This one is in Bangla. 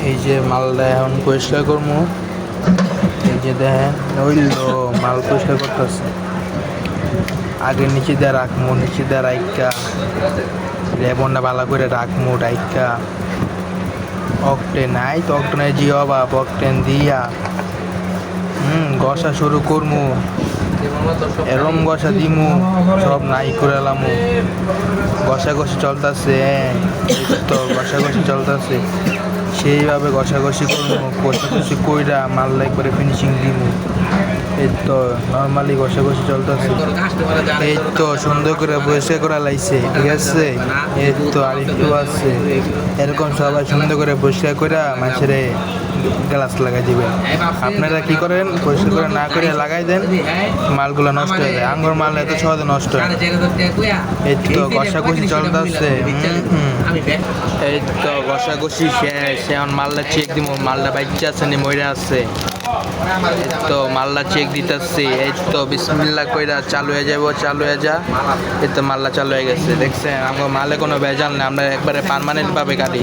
এই যে মালটা এখন পরিষ্কার করবো। এই যে দেখেন ওইলো মাল পরিষ্কার করতেছে। আগে নিচে দিয়ে রাখবো, নিচে দিয়ে রাখা লেবনটা ভালো করে রাখবো রাখা অকটেন নাই তো অকটেনের জি অভাব অকটেন দিয়া গসা শুরু করবো। এরম গসা দিমু সব নাই করে এলামু। ঘষাঘষি চলতেছে, তো ঘষাঘষি চলতেছে সেইভাবে ঘষাঘষি করবো। ঘষাঘষি কইরা মাল একবারে ফিনিশিং দিমু। এই তো নর্মালি ঘষাঘষি চলতেছে। এই তো সুন্দর করে পরিষ্কার করা লাইছে, ঠিক আছে। এই তো আরেকটু আছে, এরকম সবাই সুন্দর করে পরিষ্কার করে মানুষের গ্লাস লাগাই দিবেন। আপনারা কি করেন, পরিষ্কার করে না করে লাগাই দেন, মালগুলো নষ্ট হয়ে যায়। আঙ্গুর মাল এত সহজে নষ্ট হয়। এই তো ঘষাঘষি চলতেছে। এই তো ঘষাঘষি শেষ, এখন মালটা চেক দিব। মালটা বাচ্চা আছে নি মইরা আছে। তো মাল্লা চেক দিতেছি। এই তো বিসমিল্লাহ কইরা চালু হয়ে যাবো, চালু হয়ে যা। এই তো মাল্লা চালু হয়ে গেছে, দেখছেন আমার মালে কোনো ভেজাল নেই। আমরা একবারে পার্মানেন্ট ভাবে কাটি।